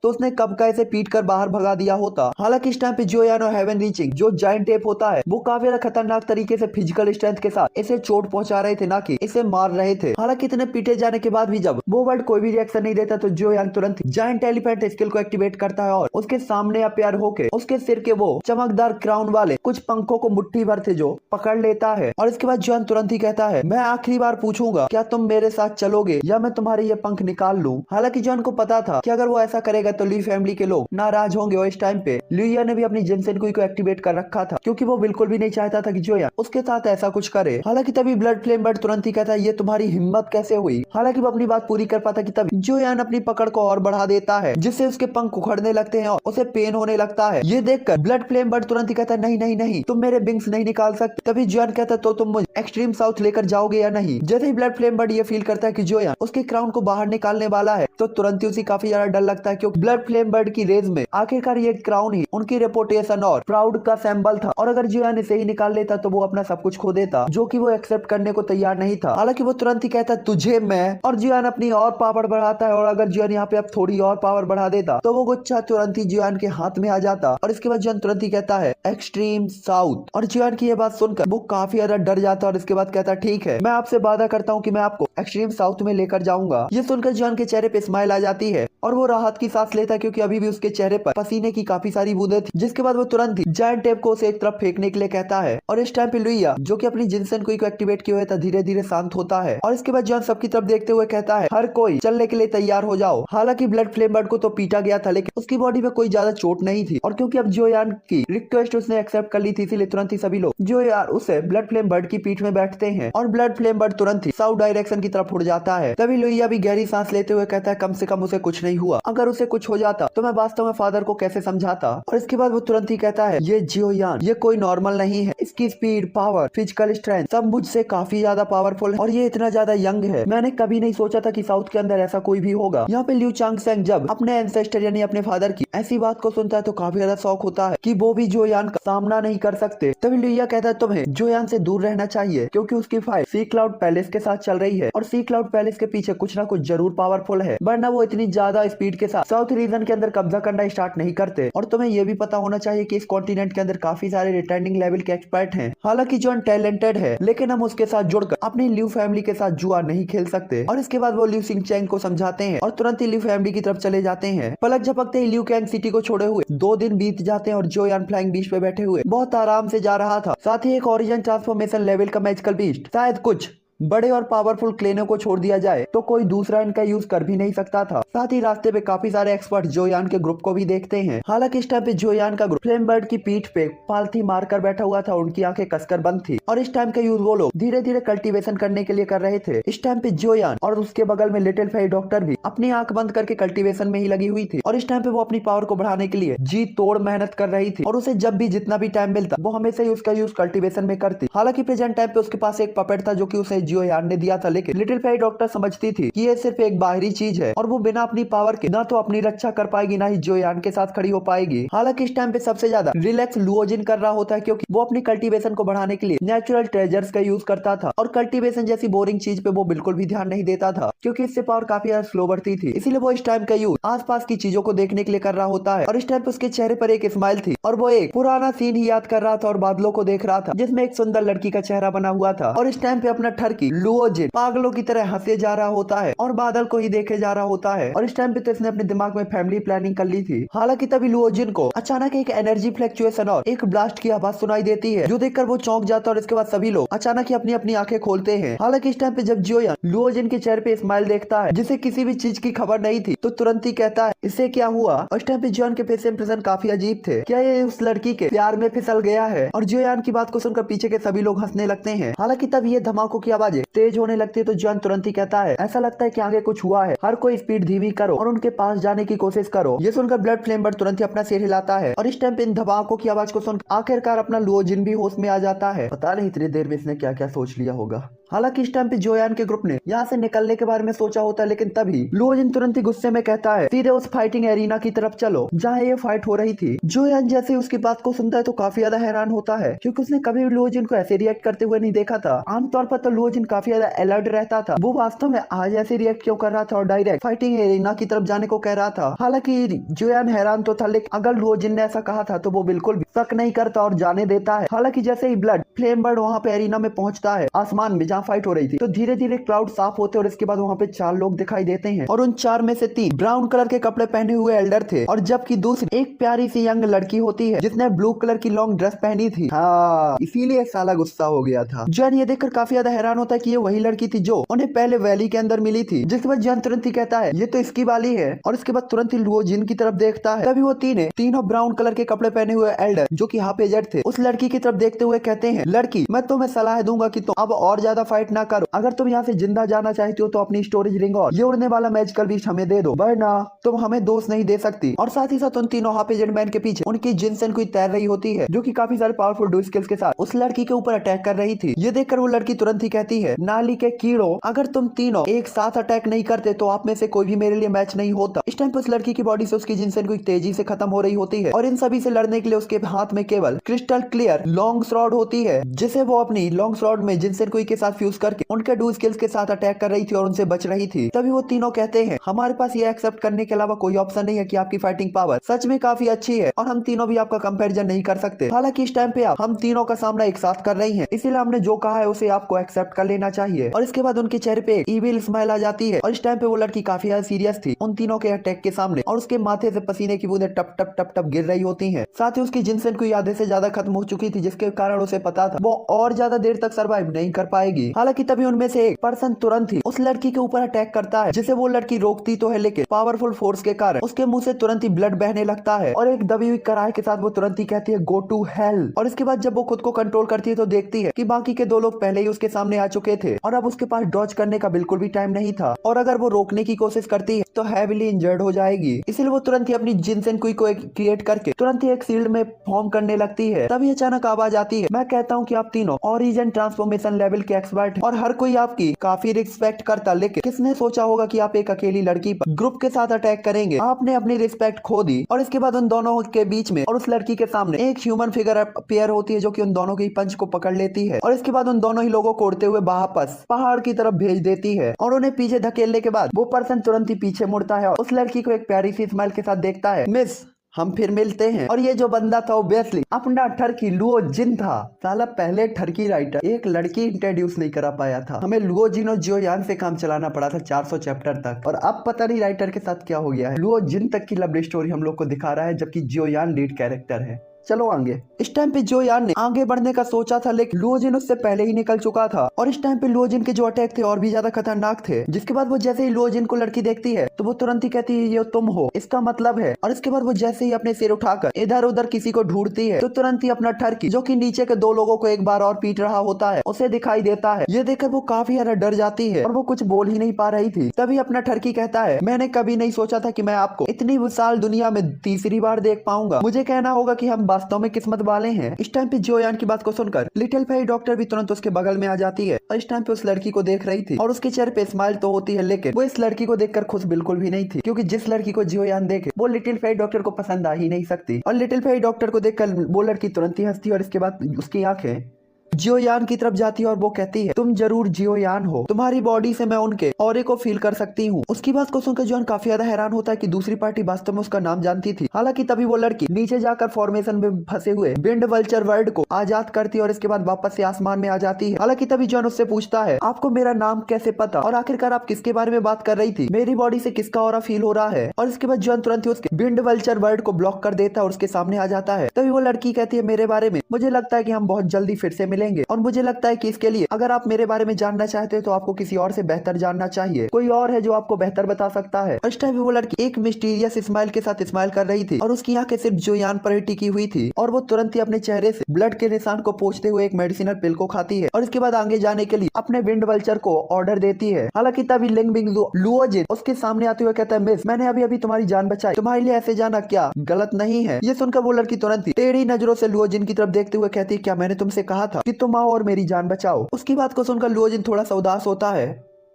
तो उसने कब का इसे पीट कर बाहर भगा दिया होता। हालांकि इस टाइम पे जोयान और हेवन रीचिंग जो जायंट टेप होता है वो काफी खतरनाक तरीके से फिजिकल स्ट्रेंथ के साथ इसे चोट पहुंचा रहे थे, ना कि इसे मार रहे थे। हालांकि इतने पीटे जाने के बाद भी जब वो वर्ड कोई भी रिएक्शन नहीं देता तो जोयान तुरंत जायंट एलिफेंट स्किल को एक्टिवेट करता है और उसके सामने अपेयर होके उसके सिर के वो चमकदार क्राउन वाले कुछ पंखों को मुट्ठी भर थे जो पकड़ लेता है और इसके बाद जोयान तुरंत ही कहता है, मैं आखिरी बार पूछूंगा, क्या तुम मेरे साथ चलोगे या मैं तुम्हारे ये पंख निकाल लूं? हालांकि जोयान को पता था कि अगर वो ऐसा करेगा तो ली फैमिली के लोग नाराज होंगे। और इस टाइम पे लुइया ने भी अपनी जिनसेनकुई को एक्टिवेट कर रखा था क्योंकि वो बिल्कुल भी नहीं चाहता था कि जोयान उसके साथ ऐसा कुछ करे। हालांकि तभी ब्लड फ्लेम बर्ड तुरंत ही कहता है ये तुम्हारी हिम्मत कैसे हुई। हालांकि वो अपनी बात पूरी कर पाता कि तभी जोयान अपनी पकड़ को और बढ़ा देता है जिससे उसके पंख उखड़ने लगते हैं और उसे पेन होने लगता है। ये देखकर ब्लड फ्लेम बर्ड तुरंत ही कहता है नहीं नहीं नहीं, तुम मेरे विंग्स नहीं निकाल सकते। तभी जोयान कहता है तो तुम मुझे एक्सट्रीम साउथ लेकर जाओगे या नहीं। जैसे ही ब्लड फ्लेम बर्ड ये फील करता है कि जोयान उसके क्राउन को बाहर निकालने वाला है तो तुरंत ही उसे काफी ज्यादा डर लगता है क्योंकि ब्लड फ्लेम बर्ड की रेज में आखिरकार ये क्राउन ही उनकी रेपुटेशन और प्राउड का सिंबल था और अगर जोयान इसे ही निकाल लेता तो वो अपना सब कुछ खो देता, जो कि वो एक्सेप्ट करने को तैयार नहीं था। हालांकि वो तुरंत ही कहता तुझे मैं, और जोयान अपनी और पावर बढ़ाता है और अगर जोयान यहाँ पे अब थोड़ी और पावर बढ़ा देता तो वो गुच्छा तुरंत ही जोयान के हाथ में आ जाता और इसके बाद जोयान तुरंत ही कहता है एक्सट्रीम साउथ। और जोयान की ये बात सुनकर वो काफी ज्यादा डर जाता है और इसके बाद कहता ठीक है मैं आपसे वादा करता हूँ कि मैं आपको एक्सट्रीम साउथ में लेकर जाऊंगा। ये सुनकर जोयान के चेहरे पे स्माइल आ जाती है और वो राहत की सांस लेता है क्योंकि अभी भी उसके चेहरे पर पसीने की काफी सारी बूंदें थी। जिसके बाद वो तुरंत ही जायंट टेप को उसे एक तरफ फेंकने के लिए कहता है और इस टाइम पे लुइया जो कि अपनी जिनसेनकुई को एक्टिवेट किए हुए था धीरे धीरे शांत होता है और इसके बाद जोयान सबकी तरफ देखते हुए कहता है हर कोई चलने के लिए तैयार हो जाओ। हालांकि ब्लड फ्लेम बर्ड को तो पीटा गया था लेकिन उसकी बॉडी में कोई ज्यादा चोट नहीं थी और क्योंकि अब जोयान की रिक्वेस्ट उसने एक्सेप्ट कर ली थी इसलिए तुरंत ही सभी लोग जो यार उसे ब्लड फ्लेम बर्ड की पीठ में बैठते हैं और ब्लड फ्लेम बर्ड तुरंत ही साउथ डायरेक्शन की तरफ उड़ जाता है। तभी लुइया भी गहरी सांस लेते हुए कहता है कम से कम उसे कुछ नहीं हुआ, अगर उसे कुछ हो जाता तो मैं वास्तव में फादर को कैसे समझाता। और इसके बाद वो तुरंत ही कहता है ये जोयान ये कोई नॉर्मल नहीं है, इसकी स्पीड पावर फिजिकल स्ट्रेंथ सब मुझसे काफी ज्यादा पावरफुल है और ये इतना ज्यादा यंग है। मैंने कभी नहीं सोचा था कि साउथ के अंदर ऐसा कोई भी होगा। यहाँ पे लिu चांगसेंग जब अपने एंसेस्टर यानी अपने फादर की ऐसी बात को सुनता है तो काफी ज्यादा शौक होता है कि वो भी जोयान का सामना नहीं कर सकते। तभी लुइया कहता है तुम्हें जोयान से दूर रहना चाहिए क्योंकि उसकी फाइट सी क्लाउड पैलेस के साथ चल रही है और सी क्लाउड पैलेस के पीछे कुछ ना कुछ जरूर पावरफुल है वरना वो इतनी ज्यादा स्पीड के साथ साउथ रीजन के अंदर कब्जा करना स्टार्ट नहीं करते। और तुम्हें ये भी पता होना चाहिए कि इस कॉन्टिनेंट के अंदर काफी सारे रिटर्निंग लेवल के एक्सपर्ट हैं। हालांकि जोयान टैलेंटेड है लेकिन हम उसके साथ जुड़कर अपनी लिu फैमिली के साथ जुआ नहीं खेल सकते। और इसके बाद वो लिu सिंगचैंग को समझाते हैं और तुरंत ही लिu फैमिली की तरफ चले जाते हैं। पलक झपकते ही लिu कैंग सिटी को छोड़े हुए 2 दिन बीत जाते हैं और जोयान फ्लाइंग बीच पे बैठे हुए बहुत आराम से जा रहा था। साथ ही एक ओरिजिन ट्रांसफॉर्मेशन लेवल का मैजिकल बीस्ट शायद कुछ बड़े और पावरफुल क्लेनों को छोड़ दिया जाए तो कोई दूसरा इनका यूज कर भी नहीं सकता था। साथ ही रास्ते पे काफी सारे एक्सपर्ट जोयान के ग्रुप को भी देखते हैं। हालांकि इस टाइम पे जोयान का ग्रुप फ्लेम बर्ड की पीठ पे पालथी मारकर बैठा हुआ था, उनकी आंखें कसकर बंद थी और इस टाइम का यूज वो लोग धीरे धीरे कल्टीवेशन करने के लिए कर रहे थे। इस टाइम पे जोयान और उसके बगल में लिटिल फेरी डॉक्टर भी अपनी आंख बंद करके कल्टीवेशन में ही लगी हुई थी और इस टाइम पे वो अपनी पावर को बढ़ाने के लिए जी तोड़ मेहनत कर रही थी और उसे जब भी जितना भी टाइम मिलता वो हमेशा ही उसका यूज कल्टीवेशन में करती। हालांकि प्रेजेंट टाइम पे उसके पास एक पपेट था जो कि उसे जोयान ने दिया था लेकिन लिटिल फेरी डॉक्टर समझती थी कि ये सिर्फ एक बाहरी चीज है और वो बिना अपनी पावर के ना तो अपनी रक्षा कर पाएगी ना ही जोयान के साथ खड़ी हो पाएगी। हालांकि इस टाइम पे सबसे ज्यादा रिलैक्स लुओजिन कर रहा होता है क्योंकि वो अपनी कल्टीवेशन को बढ़ाने के लिए नेचुरल ट्रेजर्स का यूज करता था और कल्टीवेशन जैसी बोरिंग चीज पे वो बिल्कुल भी ध्यान नहीं देता था क्योंकि इससे पावर काफी ज्यादा स्लो बढ़ती थी। इसीलिए वो इस टाइम का यूज आसपास की चीजों को देखने के लिए कर रहा होता है और इस टाइम पे उसके चेहरे पर एक स्माइल थी और वो एक पुराना सीन ही याद कर रहा था और बादलों को देख रहा था जिसमें एक सुंदर लड़की का चेहरा बना हुआ था और इस टाइम पे अपना ठरकी लुओजिन पागलों की तरह हंसे जा रहा होता है और बादल को ही देखे जा रहा होता है और इस टाइम पे तो इसने अपने दिमाग में फैमिली प्लानिंग कर ली थी। हालांकि तभी लुओजिन को अचानक एक एनर्जी फ्लक्चुएशन और एक ब्लास्ट की आवाज सुनाई देती है जो देखकर वो चौंक जाता है और इसके बाद सभी लोग अचानक ही अपनी अपनी आंखें खोलते हैं। हालांकि इस टाइम पे जब जोयान लुओजिन के चेहरे पे स्माइल देखता है जिसे किसी भी चीज की खबर नहीं थी तो तुरंत ही कहता है इससे क्या हुआ। और इस टाइम पे जोयान के फेस इंप्रेशन काफी अजीब थे, क्या ये उस लड़की के प्यार में फिसल गया है। और जोयान की बात को सुनकर पीछे के सभी लोग हंसने लगते हैं। हालांकि तब ये धमाकों की आवाजें तेज होने लगती है तो जोयान तुरंत ही कहता है ऐसा लगता है कि आगे कुछ हुआ है, हर कोई स्पीड धीमी करो और उनके पास जाने की कोशिश करो। ये सुनकर ब्लड फ्लेम बर्ड तुरंत ही अपना सिर हिलाता है और इस टाइम पे इन धमाकों की आवाज को सुनकर आखिरकार अपना लुओजिन भी होश में आ जाता है। पता नहीं इतनी देर में इसने क्या क्या सोच लिया होगा। हालांकि इस टाइम पे जोयान के ग्रुप ने यहाँ से निकलने के बारे में सोचा होता है लेकिन तभी लुओजिन तुरंत ही गुस्से में कहता है सीधे उस फाइटिंग एरिना की तरफ चलो जहाँ ये फाइट हो रही थी। जोयान जैसे ही उसकी बात को सुनता है तो काफी ज्यादा हैरान होता है क्योंकि उसने कभी भी लुओजिन को ऐसे रिएक्ट करते हुए नहीं देखा था। आमतौर पर तो लुओजिन काफी ज्यादा अलर्ट रहता था, वो वास्तव में आज ऐसे रिएक्ट क्यों कर रहा था और डायरेक्ट फाइटिंग एरिना की तरफ जाने को कह रहा था। हालांकि जोयान हैरान तो था लेकिन अगर लुओजिन ने ऐसा कहा था तो वो बिल्कुल भी शक नहीं करता और जाने देता है। हालांकि जैसे ही ब्लड फ्लेम बर्ड वहाँ पे एरिना में पहुंचता है आसमान में जहाँ फाइट हो रही थी। तो धीरे धीरे क्लाउड साफ होते और इसके बाद वहाँ पे 4 लोग दिखाई देते हैं और उन 4 में से 3 ब्राउन कलर के कपड़े पहने हुए एल्डर थे और जबकि दूसरी एक प्यारी सी यंग लड़की होती है जिसने ब्लू कलर की लॉन्ग ड्रेस पहनी थी। हाँ, इसीलिए साला गुस्सा हो गया था। जॉन ये देखकर काफी ज्यादा हैरान होता है कि ये वही लड़की थी जो उन्हें पहले वैली के अंदर मिली थी। जिसके बाद जॉन तुरंत ही कहता है ये तो इसकी वाली है और इसके बाद तुरंत ही लुओ जिन की तरफ देखता है। तभी वो तीनों ब्राउन कलर के कपड़े पहने हुए एल्डर जो कि हाफ एजेड थे उस लड़की की तरफ देखते हुए कहते हैं, लड़की मैं तुम्हें सलाह दूंगा कि तुम अब और ज्यादा फाइट ना करो। अगर तुम यहाँ से जिंदा जाना चाहती हो तो अपनी स्टोरेज रिंग और ये उड़ने वाला मैजिकल बीस्ट हमें दे दो, वरना तुम हमें दोष नहीं दे सकती। और साथ ही साथ उन तीनों हाफ एजेड मैन के पीछे उनकी जिनसन कोई तैर रही होती है जो कि काफी सारे पावरफुल डू स्किल्स के साथ उस लड़की के ऊपर अटैक कर रही थी। ये देखकर वो लड़की तुरंत ही कहती है, नाली के कीड़ों अगर तुम तीनों एक साथ अटैक नहीं करते तो आप में से कोई भी मेरे लिए मैच नहीं होता। इस टाइम पर उस लड़की की बॉडी से उसकी जिनसन कोई तेजी से खत्म हो रही होती है और इन सभी से लड़ने के लिए उसके हाथ में केवल क्रिस्टल क्लियर लॉन्ग स्वॉर्ड होती है जिसे वो अपनी लॉन्ग स्वॉर्ड में जिनसन कोई के साथ फ्यूज करके उनके डू स्किल्स के साथ अटैक कर रही थी और उनसे बच रही थी। तभी वो तीनों कहते हैं, हमारे पास ये एक्सेप्ट करने के अलावा कोई ऑप्शन नहीं है कि आपकी फाइटिंग पावर सच में काफी अच्छी है और हम तीनों भी आपका कंपैरिजन नहीं कर सकते। हालांकि इस टाइम पे आप हम तीनों का सामना एक साथ कर रही हैं, इसीलिए हमने जो कहा है उसे आपको एक्सेप्ट कर लेना चाहिए। और इसके बाद उनके चेहरे पे इविल स्माइल आ जाती है और इस टाइम पे वो लड़की काफी ज्यादा सीरियस थी उन तीनों के अटैक के सामने और उसके माथे से पसीने की बूंदें टप टप टप टप गिर रही होती हैं। साथ ही उसकी जिनसन कोई आधे से ज्यादा खत्म हो चुकी थी जिसके कारण उसे पता था वो और ज्यादा देर तक सर्वाइव नहीं कर पाएगी। हालांकि तभी उनमें से एक पर्सन तुरंत ही उस लड़की के ऊपर अटैक करता है जिसे वो लड़की रोकती तो है लेकिन पावरफुल फोर्स के कारण उसके मुंह से तुरंत ही ब्लड बहने लगता है और एक दबी हुई कराह के साथ वो तुरंत ही कहती है, गो टू हेल। और इसके बाद जब वो खुद को कंट्रोल करती है तो देखती है कि बाकी के 2 लोग पहले ही उसके सामने आ चुके थे और अब उसके पास डॉज करने का बिल्कुल भी टाइम नहीं था और अगर वो रोकने की कोशिश करती है तो हैविली इंजर्ड हो जाएगी। इसलिए वो तुरंत ही अपनी जिनसन कुई को क्रिएट करके तुरंत ही एक शील्ड में फॉर्म करने लगती है। तभी अचानक आवाज आती है, मैं कहता हूँ कि आप तीनों ओरिजिन ट्रांसफॉर्मेशन लेवल के एक्सपर्ट और हर कोई आपकी काफी रिस्पेक्ट करता, लेकिन किसने सोचा होगा कि आप एक अकेली लड़की पर ग्रुप के साथ अटैक करेंगे। आपने अपनी रिस्पेक्ट खो दी। और इसके बाद उन दोनों के बीच में और उस लड़की के सामने एक ह्यूमन फिगर अपीयर होती है जो कि उन दोनों के पंच को पकड़ लेती है और इसके बाद उन दोनों ही लोगों को उड़ते हुए वापस पहाड़ की तरफ भेज देती है और उन्हें पीछे धकेलने के बाद वो पर्सन तुरंत ही पीछे मुड़ता है और उस लड़की को एक प्यारी सी स्माइल के साथ देखता है, मिस हम फिर मिलते हैं। और ये जो बंदा था ऑब्वियसली अपना ठरकी लुओ जिन था। साला पहले ठरकी राइटर एक लड़की इंट्रोड्यूस नहीं करा पाया था, हमें लुओ जिन और जियो यान से काम चलाना पड़ा था 400 चैप्टर तक और अब पता नहीं राइटर के साथ क्या हो गया है। लुओ जिन तक की लव स्टोरी हम लोग को दिखा रहा है जबकि जियो यान लीड कैरेक्टर है। चलो आगे। इस टाइम पे जो यान ने आगे बढ़ने का सोचा था लेकिन लुओजिन उससे पहले ही निकल चुका था और इस टाइम पे लुओजिन के जो अटैक थे और भी ज्यादा खतरनाक थे। जिसके बाद वो जैसे ही लुओजिन को लड़की देखती है तो वो तुरंत ही कहती है, ये तुम हो, इसका मतलब है। और इसके बाद वो जैसे ही अपने सिर उठाकर इधर उधर किसी को ढूंढती है तो तुरंत ही अपना ठरकी जो कि नीचे के 2 लोगों को एक बार और पीट रहा होता है उसे दिखाई देता है। ये देखकर वो काफी ज्यादा डर जाती है और वो कुछ बोल ही नहीं पा रही थी। तभी अपना ठरकी कहता है, मैंने कभी नहीं सोचा था कि मैं आपको इतनी विशाल दुनिया में तीसरी बार देख पाऊंगा। मुझे कहना होगा कि हम वास्तव में किस्मत वाले हैं। इस टाइम पे जियोयान की बात को सुनकर लिटिल फेरी डॉक्टर भी तुरंत उसके बगल में आ जाती है और इस टाइम पे उस लड़की को देख रही थी और उसके चेहरे पे स्माइल तो होती है लेकिन वो इस लड़की को देखकर खुश बिल्कुल भी नहीं थी क्योंकि जिस लड़की को जियोयान देखे वो लिटिल फेरी डॉक्टर को पसंद आ ही नहीं सकती। और लिटिल फेरी डॉक्टर को देखकर वो लड़की तुरंत ही हंसती है और इसके बाद उसकी आंखें जियोयान की तरफ जाती है और वो कहती है, तुम जरूर जियोयान हो, तुम्हारी बॉडी से मैं उनके ऑरे को फील कर सकती हूँ। उसकी बात को सुनकर जॉन काफी ज्यादा हैरान होता है कि दूसरी पार्टी वास्तव में उसका नाम जानती थी। हालांकि तभी वो लड़की नीचे जाकर फॉर्मेशन में फंसे हुए विंड वल्चर वर्ड को आजाद करती है और इसके बाद वापस से आसमान में आ जाती है। हालांकि तभी जॉन उससे पूछता है, आपको मेरा नाम कैसे पता और आखिरकार आप किसके बारे में बात कर रही थी, मेरी बॉडी से किसका ऑरा फील हो रहा है। और इसके बाद जॉन तुरंत ही उसके विंड वल्चर वर्ड को ब्लॉक कर देता है और उसके सामने आ जाता है। तभी वो लड़की कहती है, मेरे बारे में मुझे लगता है कि हम बहुत जल्दी फिर से मिलेंगे और मुझे लगता है कि इसके लिए अगर आप मेरे बारे में जानना चाहते हो तो आपको किसी और से बेहतर जानना चाहिए, कोई और है जो आपको बेहतर बता सकता है। उस टाइम वो लड़की एक मिस्टीरियस स्माइल के साथ स्माइल कर रही थी और उसकी आंखें सिर्फ जियोयान पर ही टिकी हुई थी और वो तुरंत ही अपने चेहरे से ब्लड के निशान को पोंछते हुए एक मेडिसिनल पिल को खाती है और इसके बाद आगे जाने के लिए अपने विंड वल्चर को ऑर्डर देती है। हालांकि तभी लिंगबिंग लुओजिन उसके सामने आते हुए कहता है, मिस मैंने अभी अभी तुम्हारी जान बचाई, तुम्हारे लिए ऐसे जाना क्या गलत नहीं है। ये सुनकर वो लड़की तुरंत ही टेढ़ी नजरों से लुओजिन की तरफ देखते हुए कहती है, क्या मैंने तुमसे कहा था कि तुम आओ और मेरी जान बचाओ। उसकी बात को सुनकर लुओजिन थोड़ा सा उदास होता है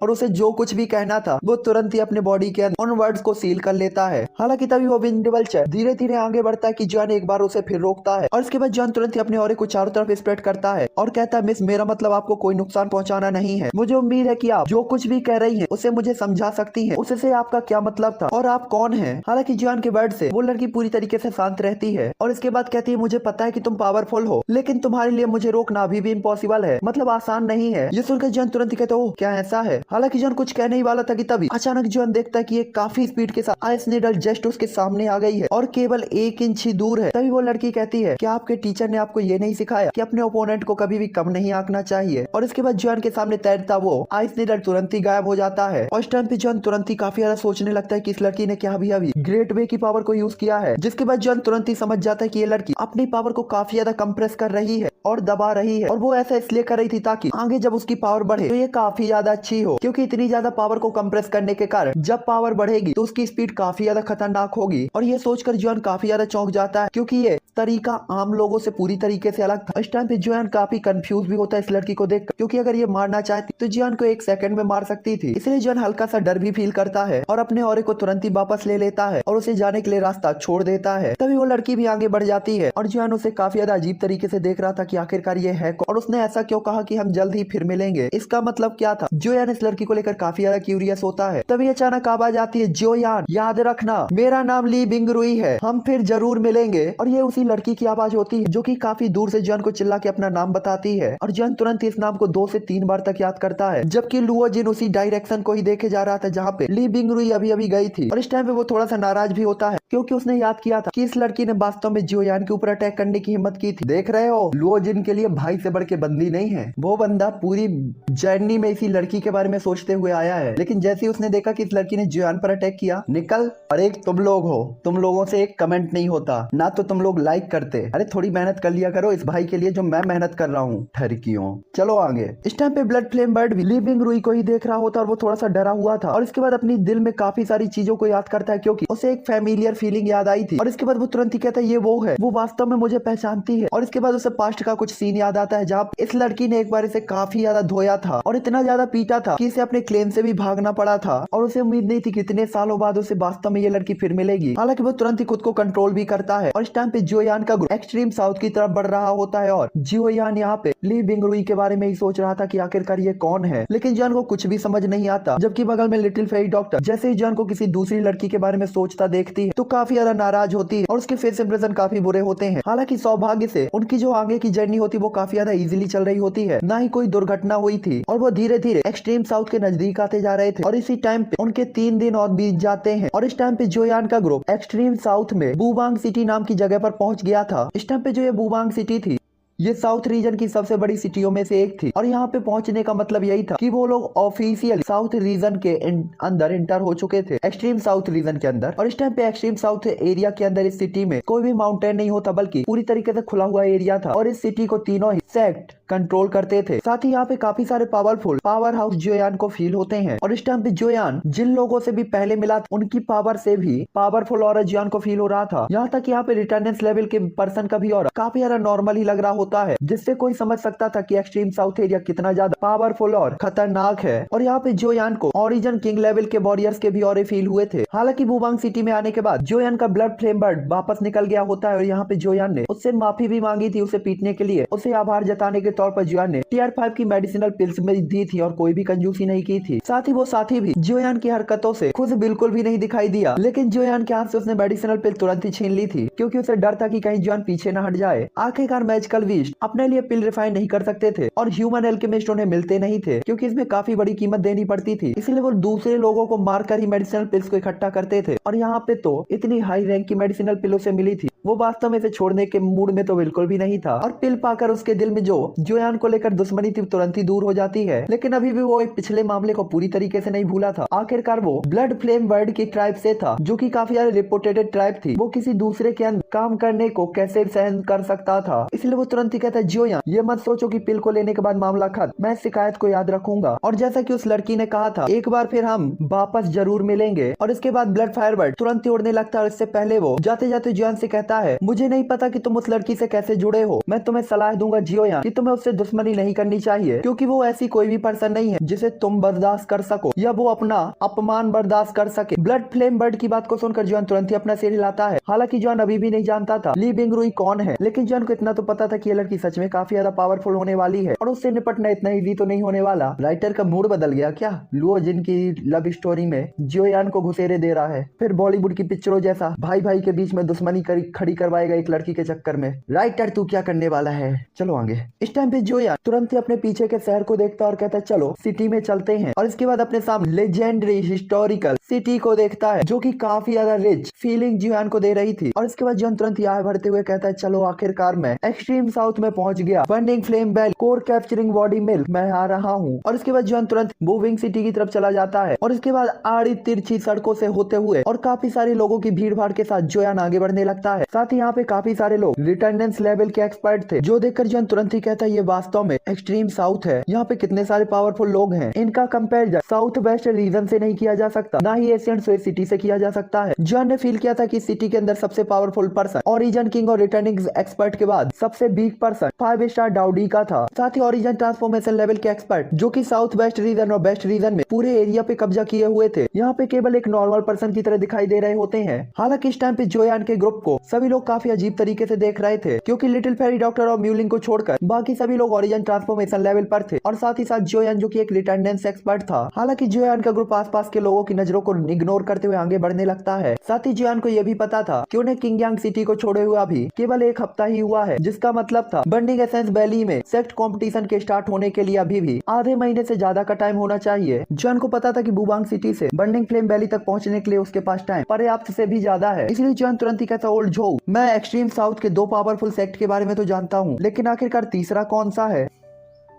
और उसे जो कुछ भी कहना था वो तुरंत ही अपने बॉडी के अंदर उन वर्ड्स को सील कर लेता है। हालांकि तभी वो विंडिवल्चर धीरे धीरे आगे बढ़ता है कि जॉन एक बार उसे फिर रोकता है और इसके बाद जॉन तुरंत ही अपने ऑरे को चारों तरफ स्प्रेड करता है और कहता है, मिस मेरा मतलब आपको कोई नुकसान पहुंचाना नहीं है। मुझे उम्मीद है कि आप जो कुछ भी कह रही हैं उसे मुझे समझा सकती हैं। उससे आपका क्या मतलब था और आप कौन हैं? हालांकि जॉन के वर्ड से वो लड़की पूरी तरीके से शांत रहती है और इसके बाद कहती है, मुझे पता है कि तुम पावरफुल हो, लेकिन तुम्हारे लिए मुझे रोकना अभी भी इम्पॉसिबल है, मतलब आसान नहीं है। ये सुनकर जॉन तुरंत ही कहता है, ओह क्या ऐसा है? हालांकि जॉन कुछ कहने ही वाला था कि तभी अचानक जॉन देखता है कि एक काफी स्पीड के साथ आइस नीडल जस्ट उसके सामने आ गई है और केवल 1 इंच ही दूर है। तभी वो लड़की कहती है, क्या आपके टीचर ने आपको ये नहीं सिखाया कि अपने ओपोनेंट को कभी भी कम नहीं आंकना चाहिए? और इसके बाद जॉन के सामने तैरता वो आइस नीडल तुरंत ही गायब हो जाता है और इस टाइम पे जॉन तुरंत ही काफी ज्यादा सोचने लगता है कि इस लड़की ने क्या अभी ग्रेट वे की पावर को यूज किया है। जिसके बाद जॉन तुरंत ही समझ जाता है कि ये लड़की अपनी पावर को काफी ज्यादा कंप्रेस कर रही है और दबा रही है और वो ऐसा इसलिए कर रही थी ताकि आगे जब उसकी पावर बढ़े तो ये काफी ज्यादा अच्छी हो, क्योंकि इतनी ज्यादा पावर को कंप्रेस करने के कारण जब पावर बढ़ेगी तो उसकी स्पीड काफी ज्यादा खतरनाक होगी। और ये सोचकर जॉन काफी ज्यादा चौंक जाता है क्योंकि ये तरीका आम लोगों से पूरी तरीके से अलग था। इस टाइम पे जॉन काफी कंफ्यूज भी होता है इस लड़की को देखकर, क्योंकि अगर ये मारना चाहती तो जॉन को 1 सेकंड में मार सकती थी। इसलिए जॉन हल्का सा डर भी फील करता है और अपने ऑरे को तुरंत ही वापस ले लेता है और उसे जाने के लिए रास्ता छोड़ देता है। तभी वो लड़की भी आगे बढ़ जाती है और जॉन उसे काफी ज्यादा अजीब तरीके से देख रहा था कि आखिरकार ये है और उसने ऐसा क्यों कहा कि हम जल्द ही फिर मिलेंगे, इसका मतलब क्या था? जोयान इस लड़की को लेकर काफी ज्यादा क्यूरियस होता है। तभी अचानक आवाज आती है, जोयान याद रखना मेरा नाम ली बिंगरुई है, हम फिर जरूर मिलेंगे। और ये उसी लड़की की आवाज होती है जो कि काफी दूर से जॉन को चिल्ला के अपना नाम बताती है और जॉन तुरंत इस नाम को 2 से 3 बार तक याद करता है, जबकि लुओ जिन उसी डायरेक्शन को ही देखे जा रहा था जहाँ पे ली बिंगरुई अभी अभी गई थी। और इस टाइम पे वो थोड़ा सा नाराज भी होता है क्योंकि उसने याद किया था कि इस लड़की ने वास्तव में जोयान के ऊपर अटैक करने की हिम्मत की थी। देख रहे हो, लुओ जिन के लिए भाई से बढ़ के बंदी नहीं है। वो बंदा पूरी जर्नी में इसी लड़की के बारे में सोचते हुए आया है, लेकिन जैसे ही उसने देखा कि इस लड़की ने जोयान पर अटैक किया, निकल। और एक तुम लोग हो, तुम लोगों से एक कमेंट नहीं होता ना, तो तुम लोग लाइक करते। अरे थोड़ी मेहनत कर लिया करो इस भाई के लिए जो मैं मेहनत कर रहा हूँ ठरकियों। चलो आगे। इस टाइम पे ब्लड फ्लेम बर्ड भी ली बिंगरुई को ही देख रहा होता और वो थोड़ा सा डरा हुआ था और इसके बाद अपनी दिल में काफी सारी चीजों को याद करता है क्योंकि उसे एक फैमिलियर फीलिंग याद आई थी। और इसके बाद वो तुरंत ही कहता है, ये वो है, वो वास्तव में मुझे पहचानती है। और इसके बाद उसे पास्ट का कुछ सीन याद आता है जहाँ इस लड़की ने एक बार इसे काफी ज्यादा धोया था और इतना ज्यादा पीटा था कि इसे अपने क्लेम से भी भागना पड़ा था और उसे उम्मीद नहीं थी कि इतने सालों बाद उसे वास्तव में ये लड़की फिर मिलेगी। हालांकि वो तुरंत ही खुद को कंट्रोल भी करता है और इस टाइम पे जोयान का ग्रुप एक्सट्रीम साउथ की तरफ बढ़ रहा होता है और जोयान यहाँ पे ली बिंगरुई के बारे में ही सोच रहा था कि आखिरकार ये कौन है, लेकिन जॉन को कुछ भी समझ नहीं आता। जबकि बगल में लिटिल फेरी डॉक्टर जैसे ही जॉन को किसी दूसरी लड़की के बारे में सोचता देखती है तो काफी ज्यादा नाराज होती है और उसके फेस इंप्रेशन काफी बुरे होते हैं। हालांकि सौभाग्य से उनकी जो आगे की जर्नी होती है वो काफी ज्यादा इजीली चल रही होती है, ना ही कोई दुर्घटना हुई थी और वो धीरे धीरे एक्सट्रीम साउथ के नजदीक आते जा रहे थे। और इसी टाइम पे उनके 3 दिन और बीत जाते हैं और इस टाइम पे जोयान का ग्रुप एक्सट्रीम साउथ में बुबांग सिटी नाम की जगह पर पहुंच गया था। इस टाइम पे जो ये बुबांग सिटी थी ये साउथ रीजन की सबसे बड़ी सिटियों में से एक थी और यहाँ पे पहुंचने का मतलब यही था कि वो लोग ऑफिशियल साउथ रीजन के अंदर इंटर हो चुके थे, एक्सट्रीम साउथ रीजन के अंदर। और इस टाइम पे एक्सट्रीम साउथ एरिया के अंदर इस सिटी में कोई भी माउंटेन नहीं होता बल्कि पूरी तरीके से खुला हुआ एरिया था और इस सिटी को तीनों ही सेक्ट कंट्रोल करते थे। साथ ही यहाँ पे काफी सारे पावरफुल पावर हाउस जोयान को फील होते हैं और इस टाइम पे जोयान जिन लोगों से भी पहले मिला था उनकी पावर से भी पावरफुल और जोयान को फील हो रहा था। यहाँ तक यहाँ पे रिटर्नेंस लेवल के पर्सन का भी और काफी ज्यादा नॉर्मल ही लग रहा होता है, जिससे कोई समझ सकता था कि एक्सट्रीम साउथ एरिया कितना ज्यादा पावरफुल और खतरनाक है। और यहाँ पे जोयान को ओरिजिन किंग लेवल के वॉरियर्स के भी और फील हुए थे। हालांकि बुबांग सिटी में आने के बाद जोयान का ब्लड फ्लेम बर्ड वापस निकल गया होता है और यहाँ पे जोयान ने उससे माफी भी मांगी थी उसे पीटने के लिए। उसे आभार जताने के तौर पर जोयान ने टीआर 5 की मेडिसिनल पिल्स में दी थी और कोई भी कंजूसी नहीं की थी। साथ ही वो साथी भी जोयान की हरकतों से खुश बिल्कुल भी नहीं दिखाई दिया, लेकिन जोयान के हाथ से उसने मेडिसिनल पिल तुरंत ही छीन ली थी क्योंकि उसे डर था कि कहीं जोयान पीछे न हट जाए। आखिरकार मैजिकल बीस्ट अपने लिए पिल रिफाइन नहीं कर सकते थे और ह्यूमन एल्केमिस्ट उन्हें मिलते नहीं थे क्योंकि इसमें काफी बड़ी कीमत देनी पड़ती थी, इसलिए वो दूसरे लोगों को मारकर ही मेडिसिनल पिल्स को इकट्ठा करते थे। और यहाँ पे तो इतनी हाई रैंक की मेडिसिनल पिल उसे मिली थी, वो वास्तव में इसे छोड़ने के मूड में तो बिल्कुल भी नहीं था और पिल पाकर उसके दिल में जो जोयान को लेकर दुश्मनी थी तुरंत ही दूर हो जाती है। लेकिन अभी भी वो एक पिछले मामले को पूरी तरीके से नहीं भूला था। आखिरकार वो ब्लड फ्लेम बर्ड की ट्राइब से था जो कि काफी ज्यादा रिपोर्टेड ट्राइब थी। वो किसी दूसरे के अंदर काम करने को कैसे सहन कर सकता था, इसलिए वो तुरंत ही कहता है, जोयान ये मत सोचो कि पिल को लेने के बाद मामला खत्म, मैं शिकायत को याद रखूंगा। और जैसा कि उस लड़की ने कहा था एक बार फिर हम वापस जरूर मिलेंगे। और इसके बाद ब्लड फायर बर्ड तुरंत ही उड़ने लगता है और इससे पहले वो जाते जाते जोयान से कहता कहता है मुझे नहीं पता कि तुम उस लड़की से कैसे जुड़े हो, मैं तुम्हें सलाह दूंगा जियोयान कि तुम्हें उससे दुश्मनी नहीं करनी चाहिए, क्योंकि वो ऐसी कोई भी पर्सन नहीं है जिसे तुम बर्दाश्त कर सको या वो अपना अपमान बर्दाश्त कर सके। ब्लड फ्लेम बर्ड की बात को सुनकर जियोन तुरंत ही अपना सिर हिलाता है। हालांकि जियोन अभी भी नहीं जानता था ली बिंगरुई कौन है, लेकिन जियोन को इतना तो पता था कि ये लड़की सच में काफी ज्यादा पावरफुल होने वाली है और उससे निपटना इतना इजी तो नहीं होने वाला। राइटर का मूड बदल गया क्या? लुओ जिन की लव स्टोरी में जियोयान को घुसेरे दे रहा है, फिर बॉलीवुड की पिक्चरों जैसा भाई भाई के बीच में दुश्मनी खड़ी करवाएगा एक लड़की के चक्कर में। राइटर तू क्या करने वाला है, चलो आगे। इस टाइम पे जियोयान तुरंत ही अपने पीछे के शहर को देखता और कहता है चलो सिटी में चलते हैं, और इसके बाद अपने सामने लेजेंडरी हिस्टोरिकल सिटी को देखता है जो कि काफी ज्यादा रिच फीलिंग जियोयान को दे रही थी। और इसके बाद जियोयान तुरंत ही आगे बढ़ते हुए कहता है चलो आखिरकार मैं एक्सट्रीम साउथ में पहुंच गया, burning flame bell core capturing body milk मैं आ रहा हूँ। और इसके बाद जियोयान तुरंत मूविंग सिटी की तरफ चला जाता है और इसके बाद आड़ी तिरछी सड़कों से होते हुए और काफी सारे लोगों की भीड़ भाड़ के साथ जियोयान आगे बढ़ने लगता है। साथ ही यहाँ पे काफी सारे लोग रिटेंडेंस लेवल के एक्सपर्ट थे, जो देखकर जियोयान तुरंत ही कहता है ये वास्तव में एक्सट्रीम साउथ है, यहाँ पे कितने सारे पावरफुल लोग हैं, इनका कंपेरिजन साउथ वेस्ट रीजन से नहीं किया जा सकता, ना ही एशियन स्वेट सिटी से किया जा सकता है। जियोयान ने फील किया था कि सिटी के अंदर सबसे पावरफुल पर्सन ओरिजिन किंग और रिटर्निंग एक्सपर्ट के बाद सबसे वीक पर्सन 5 स्टार डाउडी का था। साथ ही ओरिजिन ट्रांसफॉर्मेशन लेवल के एक्सपर्ट जो कि साउथ वेस्ट रीजन और वेस्ट रीजन में पूरे एरिया पे कब्जा किए हुए थे, यहाँ पे केवल एक नॉर्मल पर्सन की तरह दिखाई दे रहे होते हैं। हालांकि इस टाइम पे जियोयान के ग्रुप को सभी लोग काफी अजीब तरीके से देख रहे थे, क्योंकि लिटिल फेरी डॉक्टर और म्यूलिंग को छोड़कर बाकी सभी लोग ओरिजिन ट्रांसफॉर्मेशन लेवल पर थे, और साथ ही साथ जियोयान जो कि एक रिटेंडेंस एक्सपर्ट था। हालांकि जियोयान का ग्रुप आसपास के लोगों की नजरों को इग्नोर करते हुए आगे बढ़ने लगता है। साथ ही जियोयान को यह भी पता था कि उन्हें किंगयांग सिटी को छोड़े हुए अभी केवल एक हफ्ता ही हुआ है, जिसका मतलब था बर्निंग एसेंस वैली में सेक्ट कंपटीशन के स्टार्ट होने के लिए अभी भी आधे महीने से ज्यादा का टाइम होना चाहिए। जियोयान को पता था कि बुबांग सिटी से बर्निंग फ्लेम वैली तक पहुंचने के लिए उसके पास टाइम पर्याप्त से भी ज्यादा है। इसलिए जियोयान तुरंत ही कहता ओल्ड झोउ, मैं एक्सट्रीम साउथ के 2 पावरफुल सेक्ट के बारे में तो जानता हूँ, लेकिन आखिरकार तीसरा कौन सा है?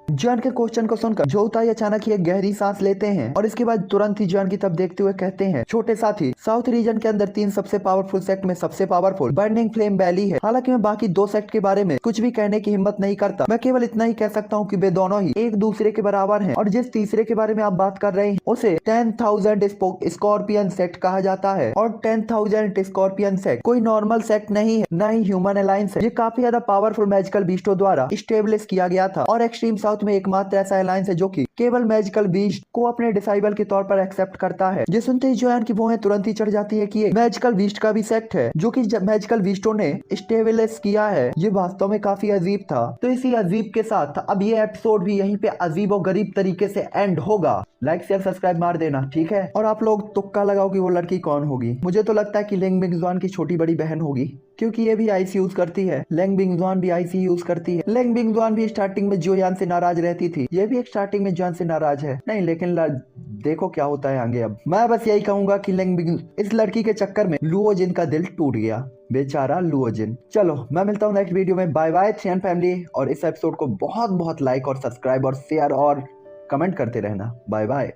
जियोयान के क्वेश्चन को सुनकर जोताई अचानक ही एक गहरी सांस लेते हैं और इसके बाद तुरंत ही जियोयान की तरफ देखते हुए कहते हैं छोटे साथी, साउथ रीजन के अंदर 3 सबसे पावरफुल सेक्ट में सबसे पावरफुल बर्निंग फ्लेम वैली है। हालांकि मैं बाकी 2 सेक्ट के बारे में कुछ भी कहने की हिम्मत नहीं करता, मैं केवल इतना ही कह सकता हूँ कि वे दोनों ही एक दूसरे के बराबर हैं, और जिस तीसरे के बारे में आप बात कर रहे हैं उसे 10,000 स्कॉर्पियन सेक्ट कहा जाता है। और 10,000 स्कॉर्पियन सेक्ट कोई नॉर्मल सेक्ट नहीं है, न ही ह्यूमन अलायंस है, ये काफी ज्यादा पावरफुल मैजिकल बीस्टों द्वारा स्टेब्लिश किया गया था, और एक्सट्रीम साउथ में एकमात्र ऐसा अलायंस है जो कि केवल मैजिकल बीस्ट को अपने डिसाइबल के तौर पर एक्सेप्ट करता है। ये सुनते ही जियोयान की भौहें तुरंत ही चढ़ जाती है कि ये मैजिकल बीस्ट का भी सेक्ट है जो कि मैजिकल बीस्टों ने स्टेबलिश किया है। ये वास्तव में काफी अजीब था। तो इसी अजीब के साथ अब ये एपिसोड भी यहीं पे अजीब और गरीब तरीके से एंड होगा। लाइक शेयर सब्सक्राइब मार देना, ठीक है? और आप लोग तुक्का लगाओ कि वो लड़की कौन होगी। मुझे तो लगता है कि लेंग बिंगजुआन की छोटी बड़ी बहन होगी, क्योंकि ये भी आईसी यूज करती है, लेंग बिंगजुआन भी आईसी यूज करती है। लेंग बिंगजुआन भी स्टार्टिंग में जियोयान से नाराज रहती थी, ये भी एक स्टार्टिंग में जियोयान से नाराज है नहीं, लेकिन देखो क्या होता है आगे। अब मैं बस यही कहूंगा कि इस लड़की के चक्कर में लुओ जिन का दिल टूट गया, बेचारा लुओ जिन। चलो मैं मिलता हूँ नेक्स्ट वीडियो में। बाय बाय थियन फैमिली, और इस एपिसोड को बहुत बहुत लाइक और सब्सक्राइब और शेयर और कमेंट करते रहना। Bye bye.